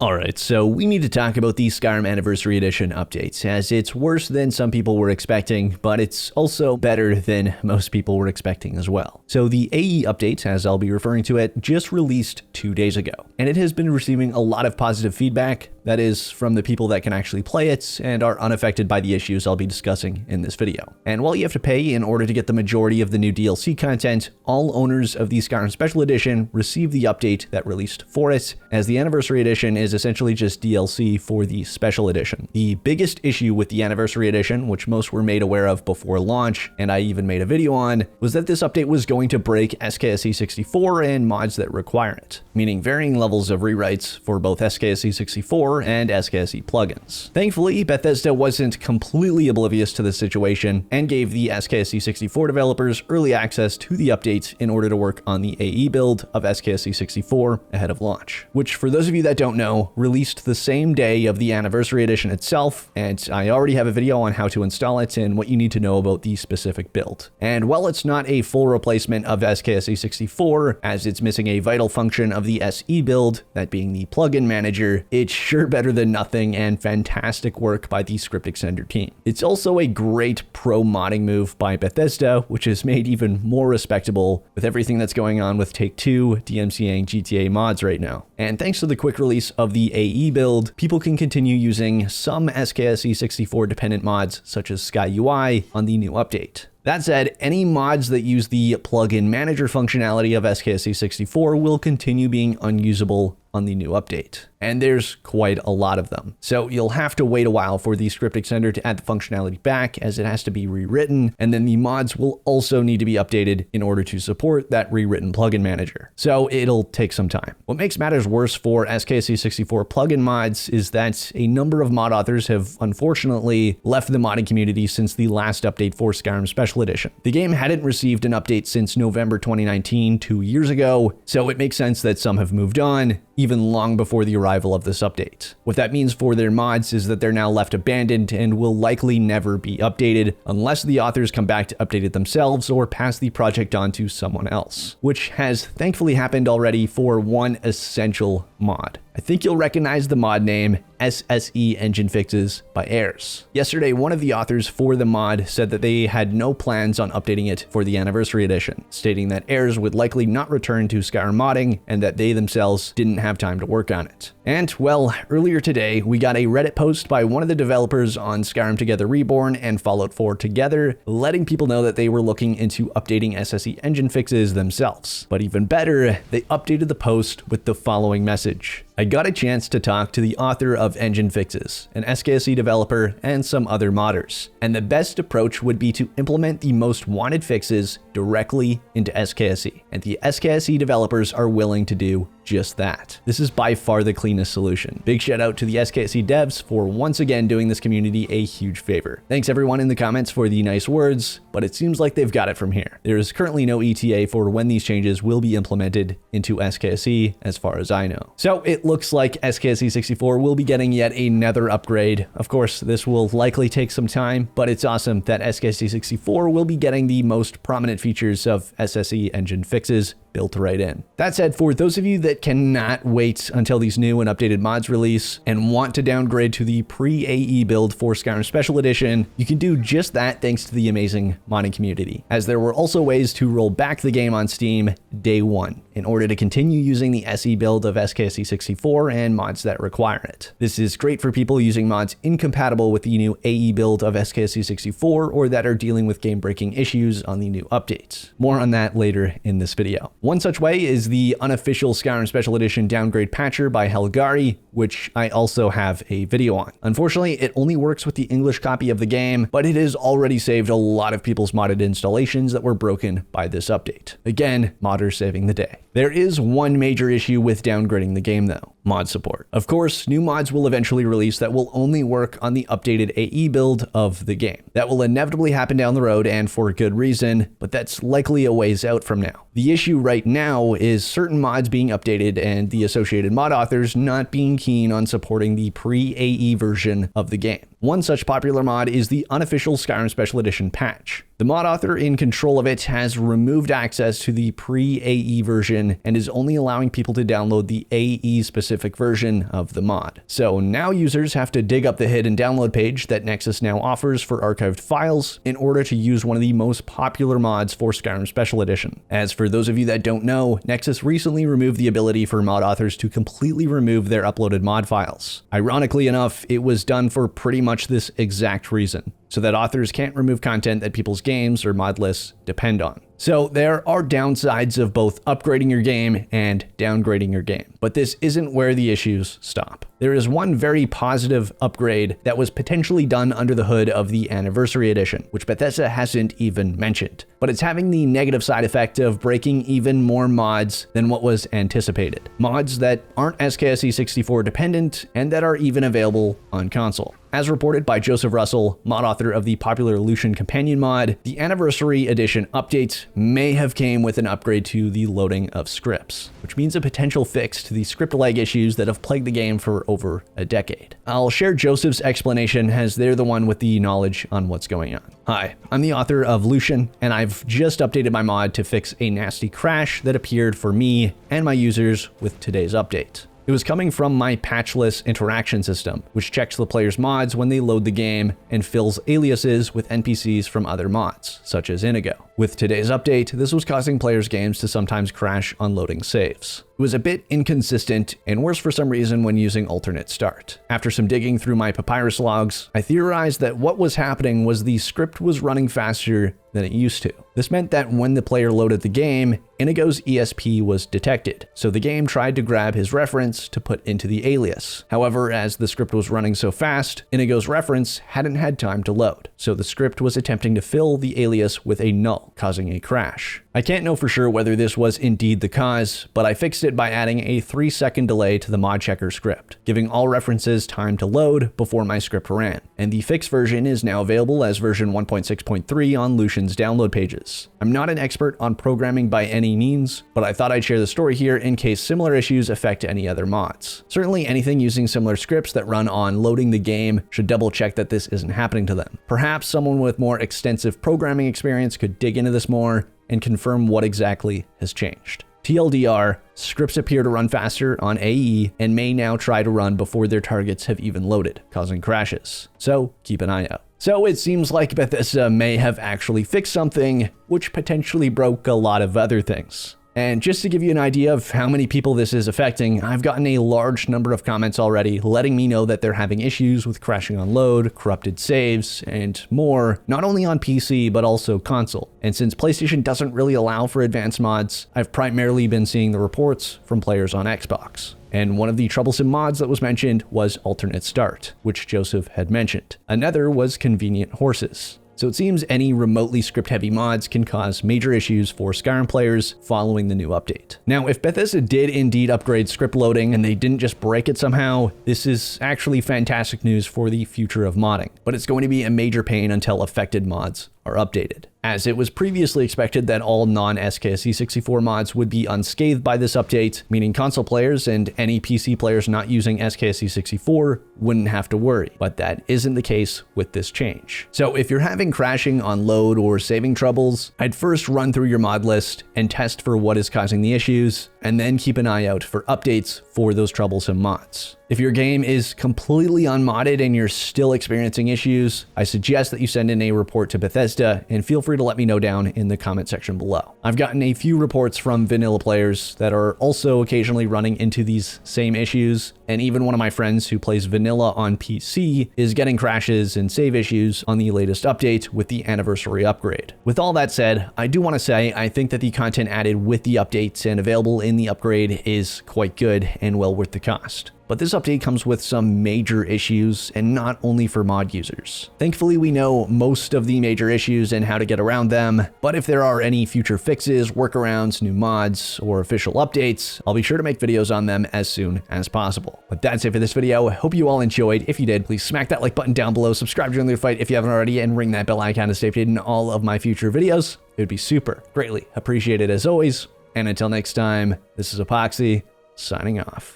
Alright, so we need to talk about the Skyrim Anniversary Edition updates, as it's worse than some people were expecting, but it's also better than most people were expecting as well. So the AE update, as I'll be referring to it, just released 2 days ago, and it has been receiving a lot of positive feedback, that is, from the people that can actually play it and are unaffected by the issues I'll be discussing in this video. And while you have to pay in order to get the majority of the new DLC content, all owners of the Skyrim Special Edition receive the update that released for it, as the Anniversary Edition is essentially just DLC for the Special Edition. The biggest issue with the Anniversary Edition, which most were made aware of before launch, and I even made a video on, was that this update was going to break SKSE 64 and mods that require it, meaning varying levels of rewrites for both SKSE 64 and SKSE plugins. Thankfully, Bethesda wasn't completely oblivious to the situation and gave the SKSE 64 developers early access to the update in order to work on the AE build of SKSE 64 ahead of launch, which, for those of you that don't know, released the same day of the Anniversary Edition itself, and I already have a video on how to install it and what you need to know about the specific build. And while it's not a full replacement of SKSE 64, as it's missing a vital function of the SE build, that being the plugin manager, it's sure better than nothing and fantastic work by the script extender team. It's also a great pro modding move by Bethesda, which is made even more respectable with everything that's going on with Take-Two DMCAing GTA mods right now. And thanks to the quick release of the AE build, people can continue using some SKSE 64 dependent mods such as Sky UI on the new update. That said, any mods that use the plugin manager functionality of SKSE 64 will continue being unusable on the new update. And there's quite a lot of them. So you'll have to wait a while for the script extender to add the functionality back, as it has to be rewritten, and then the mods will also need to be updated in order to support that rewritten plugin manager. So it'll take some time. What makes matters worse for SKSE 64 plugin mods is that a number of mod authors have unfortunately left the modding community since the last update for Skyrim Special Edition. The game hadn't received an update since November 2019, 2 years ago, so it makes sense that some have moved on, even long before the arrival of this update. What that means for their mods is that they're now left abandoned and will likely never be updated unless the authors come back to update it themselves or pass the project on to someone else, which has thankfully happened already for one essential mod. I think you'll recognize the mod name SSE Engine Fixes by Airs. Yesterday, one of the authors for the mod said that they had no plans on updating it for the Anniversary Edition, stating that Airs would likely not return to Skyrim modding and that they themselves didn't have time to work on it. And, well, earlier today, we got a Reddit post by one of the developers on Skyrim Together Reborn and Fallout 4 Together, letting people know that they were looking into updating SSE Engine Fixes themselves. But even better, they updated the post with the following message. I got a chance to talk to the author of Engine Fixes, an SKSE developer, and some other modders, and the best approach would be to implement the most wanted fixes directly into SKSE, and the SKSE developers are willing to do just that. This is by far the cleanest solution. Big shout out to the SKSE devs for once again doing this community a huge favor. Thanks everyone in the comments for the nice words, but it seems like they've got it from here. There is currently no ETA for when these changes will be implemented into SKSE as far as I know. So it looks like SKSE 64 will be getting yet another upgrade. Of course, this will likely take some time, but it's awesome that SKSE 64 will be getting the most prominent features of SSE Engine Fixes built right in. That said, for those of you that cannot wait until these new and updated mods release and want to downgrade to the pre-AE build for Skyrim Special Edition, you can do just that thanks to the amazing modding community, as there were also ways to roll back the game on Steam day one in order to continue using the SE build of SKSE 64 and mods that require it. This is great for people using mods incompatible with the new AE build of SKSE 64 or that are dealing with game-breaking issues on the new updates. More on that later in this video. One such way is the unofficial Skyrim Special Edition downgrade patcher by Helgari, which I also have a video on. Unfortunately, it only works with the English copy of the game, but it has already saved a lot of people's modded installations that were broken by this update. Again, modders saving the day. There is one major issue with downgrading the game though. Mod support. Of course, new mods will eventually release that will only work on the updated AE build of the game. That will inevitably happen down the road and for good reason, but that's likely a ways out from now. The issue right now is certain mods being updated and the associated mod authors not being keen on supporting the pre-AE version of the game. One such popular mod is the unofficial Skyrim Special Edition patch. The mod author in control of it has removed access to the pre-AE version and is only allowing people to download the AE-specific version of the mod. So now users have to dig up the hidden download page that Nexus now offers for archived files in order to use one of the most popular mods for Skyrim Special Edition. As for those of you that don't know, Nexus recently removed the ability for mod authors to completely remove their uploaded mod files. Ironically enough, it was done for pretty much this exact reason, so that authors can't remove content that people's games or mod lists depend on. So there are downsides of both upgrading your game and downgrading your game, but this isn't where the issues stop. There is one very positive upgrade that was potentially done under the hood of the Anniversary Edition, which Bethesda hasn't even mentioned, but it's having the negative side effect of breaking even more mods than what was anticipated. Mods that aren't SKSE 64 dependent and that are even available on console. As reported by Joseph Russell, mod author of the popular Lucian Companion mod, the Anniversary Edition update may have came with an upgrade to the loading of scripts, which means a potential fix to the script lag issues that have plagued the game for over a decade. I'll share Joseph's explanation as they're the one with the knowledge on what's going on. Hi, I'm the author of Lucian, and I've just updated my mod to fix a nasty crash that appeared for me and my users with today's update. It was coming from my patchless interaction system, which checks the player's mods when they load the game and fills aliases with NPCs from other mods, such as Inigo. With today's update, this was causing players' games to sometimes crash on loading saves. It was a bit inconsistent and worse for some reason when using alternate start. After some digging through my papyrus logs, I theorized that what was happening was the script was running faster than it used to. This meant that when the player loaded the game, Inigo's ESP was detected, so the game tried to grab his reference to put into the alias. However, as the script was running so fast, Inigo's reference hadn't had time to load, so the script was attempting to fill the alias with a null, causing a crash. I can't know for sure whether this was indeed the cause, but I fixed it by adding a 3-second delay to the mod checker script, giving all references time to load before my script ran. And the fixed version is now available as version 1.6.3 on Lucian's download pages. I'm not an expert on programming by any means, but I thought I'd share the story here in case similar issues affect any other mods. Certainly anything using similar scripts that run on loading the game should double check that this isn't happening to them. Perhaps someone with more extensive programming experience could dig into this more and confirm what exactly has changed. TLDR, scripts appear to run faster on AE and may now try to run before their targets have even loaded, causing crashes. So keep an eye out. So it seems like Bethesda may have actually fixed something which potentially broke a lot of other things. And just to give you an idea of how many people this is affecting, I've gotten a large number of comments already letting me know that they're having issues with crashing on load, corrupted saves, and more, not only on PC, but also console. And since PlayStation doesn't really allow for advanced mods, I've primarily been seeing the reports from players on Xbox. And one of the troublesome mods that was mentioned was alternate start, which Joseph had mentioned. Another was convenient horses. So it seems any remotely script-heavy mods can cause major issues for Skyrim players following the new update. Now, if Bethesda did indeed upgrade script loading and they didn't just break it somehow, this is actually fantastic news for the future of modding, but it's going to be a major pain until affected mods are updated. As it was previously expected that all non-SKSE 64 mods would be unscathed by this update, meaning console players and any PC players not using SKSE 64 wouldn't have to worry, but that isn't the case with this change. So if you're having crashing on load or saving troubles, I'd first run through your mod list and test for what is causing the issues, and then keep an eye out for updates for those troublesome mods. If your game is completely unmodded and you're still experiencing issues, I suggest that you send in a report to Bethesda and feel free to let me know down in the comment section below. I've gotten a few reports from vanilla players that are also occasionally running into these same issues, and even one of my friends who plays vanilla on PC is getting crashes and save issues on the latest update with the Anniversary upgrade. With all that said, I do want to say I think that the content added with the updates and available in the upgrade is quite good and well worth the cost. But this update comes with some major issues, and not only for mod users. Thankfully, we know most of the major issues and how to get around them, but if there are any future fixes, workarounds, new mods, or official updates, I'll be sure to make videos on them as soon as possible. But that's it for this video. I hope you all enjoyed. If you did, please smack that like button down below, subscribe to join the fight if you haven't already, and ring that bell icon to stay updated in all of my future videos. It would be super greatly appreciated as always. And until next time, this is Apoqsi, signing off.